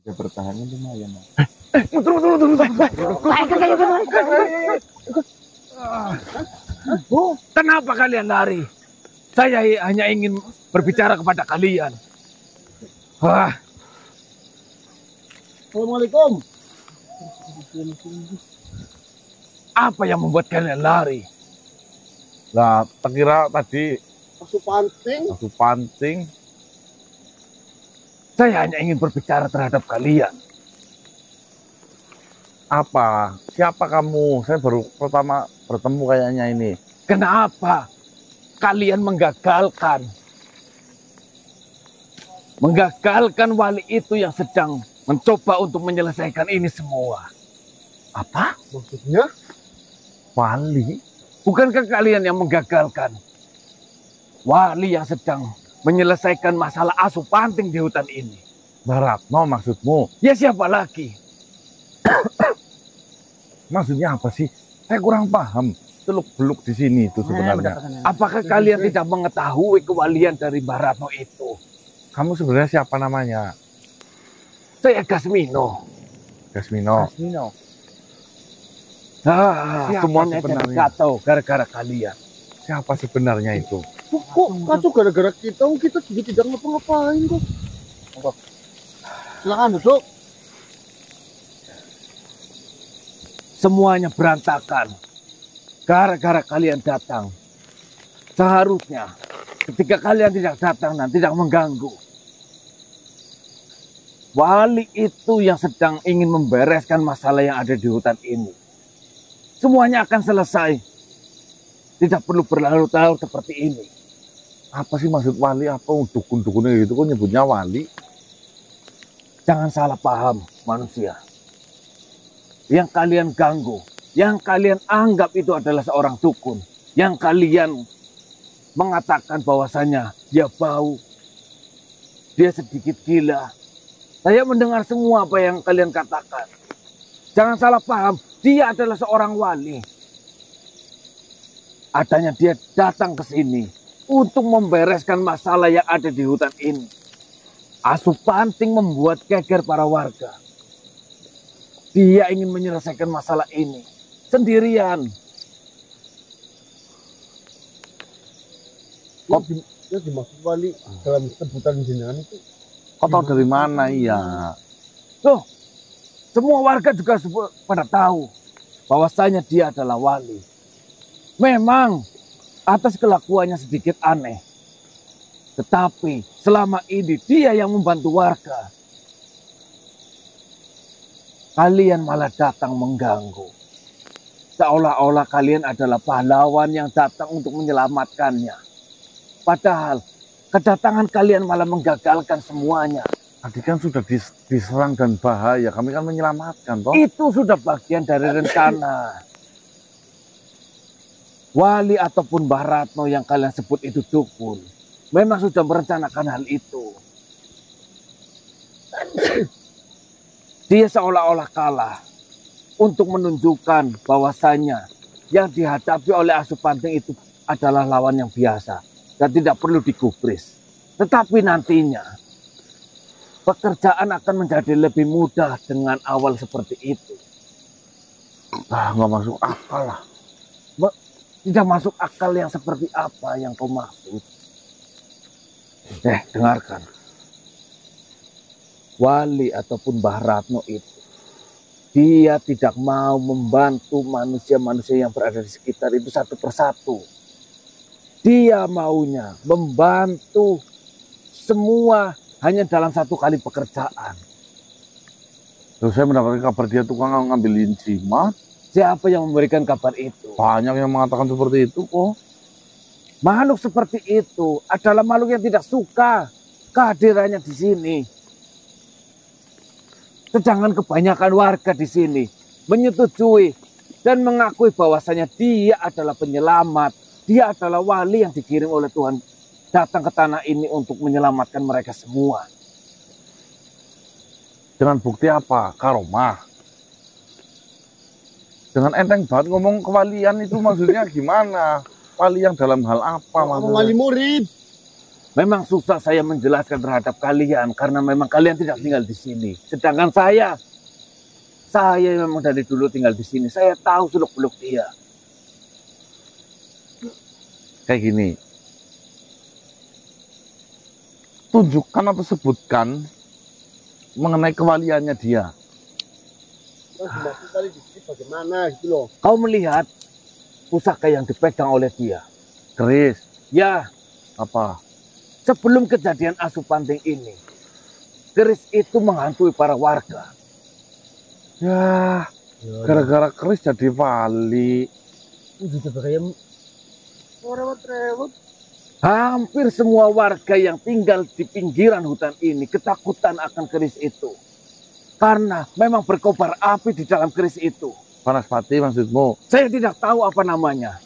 Ya bertahannya lumayan. Kenapa kalian lari? Saya hanya ingin berbicara kepada kalian. Wah. Assalamualaikum. Apa yang membuat kalian lari? Lah, tak kira tadi Asup pancing. Saya hanya ingin berbicara terhadap kalian. Apa? Siapa kamu? Saya baru pertama bertemu kayaknya ini. Kenapa kalian menggagalkan wali itu yang sedang mencoba untuk menyelesaikan ini semua? Apa? maksudnya? Wali? Bukankah kalian yang menggagalkan wali yang sedang menyelesaikan masalah asup panting di hutan ini? Baratno maksudmu? Ya siapa lagi? Maksudnya apa sih? Saya kurang paham. Teluk-beluk di sini itu sebenarnya. Apakah kalian tidak mengetahui kewalian dari Baratno itu? Kamu sebenarnya siapa namanya? Saya Gasmino. Gasmino. Siapa Semuanya jadi sebenarnya? kacau gara-gara kalian. Siapa sebenarnya itu? Kok kacau gara-gara kita juga tidak ngapa-ngapain kok. Silakan duduk. Semuanya berantakan gara-gara kalian datang. Seharusnya ketika kalian tidak datang dan tidak mengganggu, wali itu yang sedang ingin membereskan masalah yang ada di hutan ini, semuanya akan selesai. Tidak perlu berlarut-larut seperti ini. Apa sih maksud wali? Apa dukun-dukunnya gitu? Kok nyebutnya wali? Jangan salah paham manusia. Yang kalian ganggu, yang kalian anggap itu adalah seorang dukun, yang kalian mengatakan bahwasanya dia bau, dia sedikit gila. Saya mendengar semua apa yang kalian katakan. Jangan salah paham, dia adalah seorang wali. Adanya dia datang ke sini untuk membereskan masalah yang ada di hutan ini. Asup panting membuat geger para warga. Dia ingin menyelesaikan masalah ini sendirian. Ya dimaksud wali dalam sebutan jenengan itu. Kau tahu dari mana? Iya. Tuh, semua warga juga pada tahu bahwasanya dia adalah wali. Memang atas kelakuannya sedikit aneh. Tetapi selama ini dia yang membantu warga. Kalian malah datang mengganggu. Seolah-olah kalian adalah pahlawan yang datang untuk menyelamatkannya. Padahal kedatangan kalian malah menggagalkan semuanya. Tadi kan sudah diserang dan bahaya. Kami kan menyelamatkan, toh. Itu sudah bagian dari rencana. Wali ataupun Baratno yang kalian sebut itu dukun, memang sudah merencanakan hal itu. Dia seolah-olah kalah untuk menunjukkan bahwasanya yang dihadapi oleh asup panting itu adalah lawan yang biasa dan tidak perlu digubris. Tetapi nantinya pekerjaan akan menjadi lebih mudah dengan awal seperti itu. Nggak masuk akal lah. Tidak masuk akal yang seperti apa yang kau maksud. Dengarkan. Wali ataupun Baratno itu, dia tidak mau membantu manusia-manusia yang berada di sekitar itu satu persatu. Dia maunya membantu semua hanya dalam satu kali pekerjaan. Terus saya mendapatkan kabar dia tukang ngambilin jimat. Siapa yang memberikan kabar itu? Banyak yang mengatakan seperti itu kok. Makhluk seperti itu adalah makhluk yang tidak suka kehadirannya di sini. Sedangkan kebanyakan warga di sini menyetujui dan mengakui bahwasanya dia adalah penyelamat. Dia adalah wali yang dikirim oleh Tuhan datang ke tanah ini untuk menyelamatkan mereka semua. Dengan bukti apa? Karomah. Dengan enteng banget ngomong kewalian itu maksudnya gimana? Wali yang dalam hal apa maksudnya? Wali murid. Memang susah saya menjelaskan terhadap kalian karena memang kalian tidak tinggal di sini. Sedangkan saya memang dari dulu tinggal di sini. Saya tahu seluk-beluk dia. Kayak gini. Tunjukkan atau sebutkan mengenai kewaliannya dia. Mas dimaksud tadi di sini bagaimana gitu loh. Kau melihat pusaka yang dipegang oleh dia. Keris, Ya, apa? sebelum kejadian Asupanting ini, keris itu menghantui para warga. Ya, gara-gara keris jadi wali. Itu juga kayak rewet-rewet. Hampir semua warga yang tinggal di pinggiran hutan ini ketakutan akan keris itu. Karena memang berkobar api di dalam keris itu. Banaspati maksudmu? Saya tidak tahu apa namanya.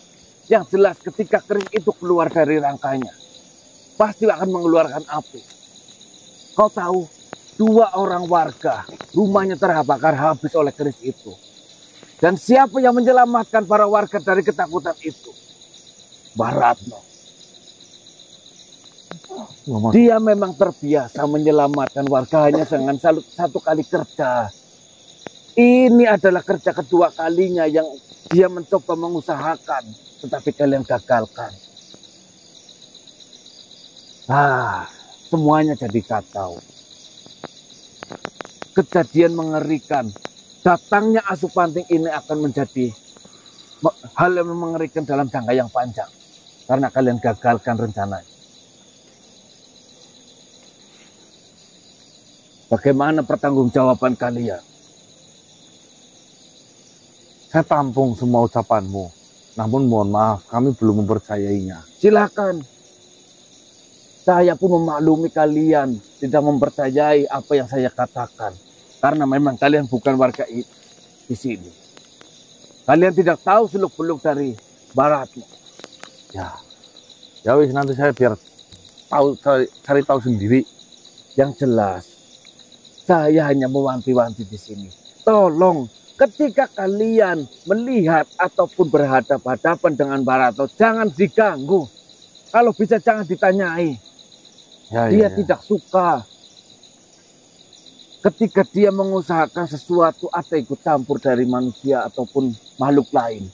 Yang jelas ketika keris itu keluar dari rangkanya, pasti akan mengeluarkan api. Kau tahu, 2 orang warga rumahnya terbakar habis oleh keris itu. Dan siapa yang menyelamatkan para warga dari ketakutan itu? Baratno. Dia memang terbiasa menyelamatkan warganya dengan satu kali kerja. Ini adalah kerja kedua kalinya yang dia mencoba mengusahakan, tetapi kalian gagalkan. Semuanya jadi kacau. Kejadian mengerikan. Datangnya Asupanting ini akan menjadi hal yang mengerikan dalam jangka yang panjang. Karena kalian gagalkan rencananya. Bagaimana pertanggungjawaban kalian? Saya tampung semua ucapanmu. Namun mohon maaf, kami belum mempercayainya. Silakan. Saya pun memaklumi kalian tidak mempercayai apa yang saya katakan. Karena memang kalian bukan warga di sini. Kalian tidak tahu seluk-beluk dari Baratno. Ya wis, nanti saya biar tahu cari tahu sendiri. Yang jelas, saya hanya mewanti-wanti di sini. Tolong, ketika kalian melihat ataupun berhadapan-hadapan dengan Baratno, jangan diganggu. Kalau bisa jangan ditanyai. Dia tidak suka ketika dia mengusahakan sesuatu atau ikut campur dari manusia ataupun makhluk lain.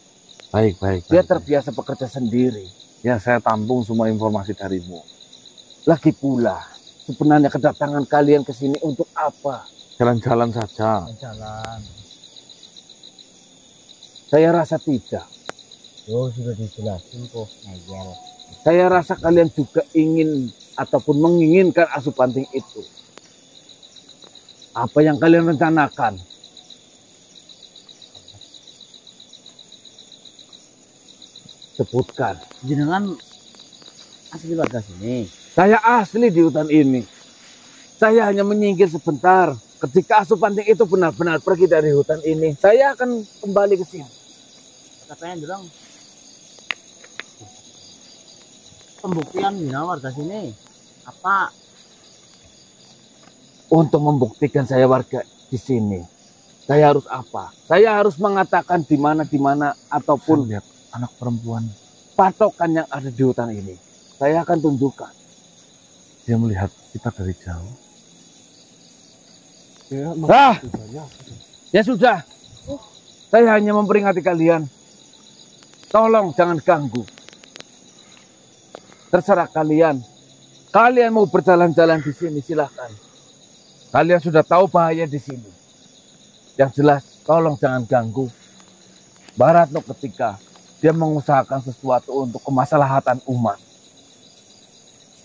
Baik. Dia terbiasa bekerja sendiri. Ya, saya tampung semua informasi darimu. Lagi pula, sebenarnya kedatangan kalian ke sini untuk apa? Jalan-jalan saja. Jalan. Saya rasa tidak. Oh, sudah dijelasin kok. Ngeyel. Saya rasa kalian juga ingin ataupun menginginkan Asupanting itu. Apa yang kalian rencanakan? Sebutkan. Jenengan asli warga sini. Saya asli di hutan ini. Saya hanya menyingkir sebentar. Ketika Asupanting itu benar-benar pergi dari hutan ini, saya akan kembali ke sini. Katanya bilang pembuktian jenengan warga sini. Apa? Untuk membuktikan saya warga di sini, saya harus apa? Saya harus mengatakan di mana ataupun Lihat anak perempuan, patokan yang ada di hutan ini. Saya akan tunjukkan. dia melihat kita dari jauh. Ya sudah. Saya hanya memperingati kalian. Tolong jangan ganggu. Terserah kalian. Kalian mau berjalan-jalan di sini silahkan. Kalian sudah tahu bahaya di sini. Yang jelas, tolong jangan ganggu Baratno ketika dia mengusahakan sesuatu untuk kemaslahatan umat.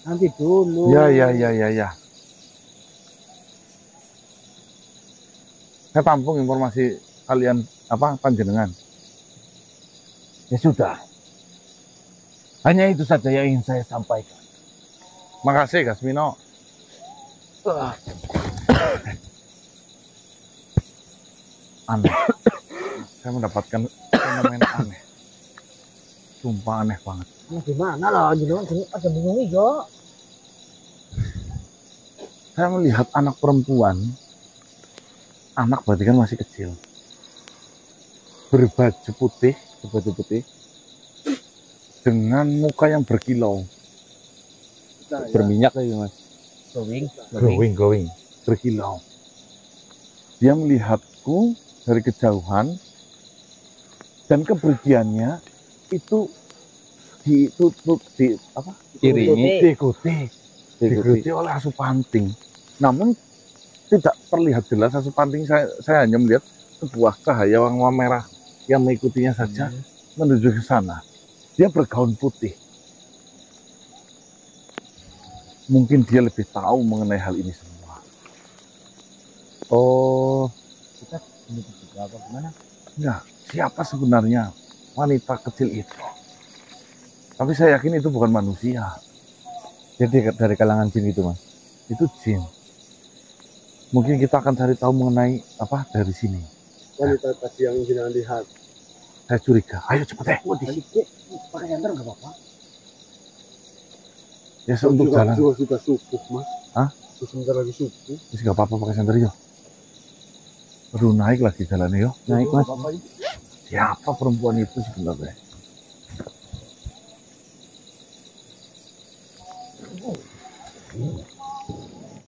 Nanti dulu. Ya. Saya tampung informasi kalian panjenengan. Ya sudah. Hanya itu saja yang ingin saya sampaikan. Makasih Gasmino. Aneh. Saya mendapatkan fenomena aneh. Sumpah aneh banget. Gimana lah, jenengan ada bingung juga. Saya melihat anak perempuan. Anak berarti kan masih kecil. Berbaju putih. Dengan muka yang berkilau. berminyak lagi mas. Glowing, berkilau. Dia melihatku dari kejauhan dan kepergiannya itu diikuti oleh Asupanting. Namun tidak terlihat jelas Asupanting. Saya hanya melihat sebuah cahaya warna merah yang mengikutinya saja menuju ke sana. Dia bergaun putih. Mungkin dia lebih tahu mengenai hal ini semua. Oh, kita juga apa gimana? Ya, siapa sebenarnya wanita kecil itu? Tapi saya yakin itu bukan manusia. Jadi dari kalangan jin itu mas? Itu jin. Mungkin kita akan cari tahu mengenai apa dari sini. Wanita tadi yang jenengan lihat. Saya curiga. Ayo cepet deh. Pakai senter nggak apa-apa. Ya untuk jalan. Sudah subuh mas. Hah? Sebentar lagi subuh. Terus nggak apa-apa pakai senter yuk. Aduh naik lagi jalannya yuk. Naik mas. Siapa perempuan itu sebenarnya?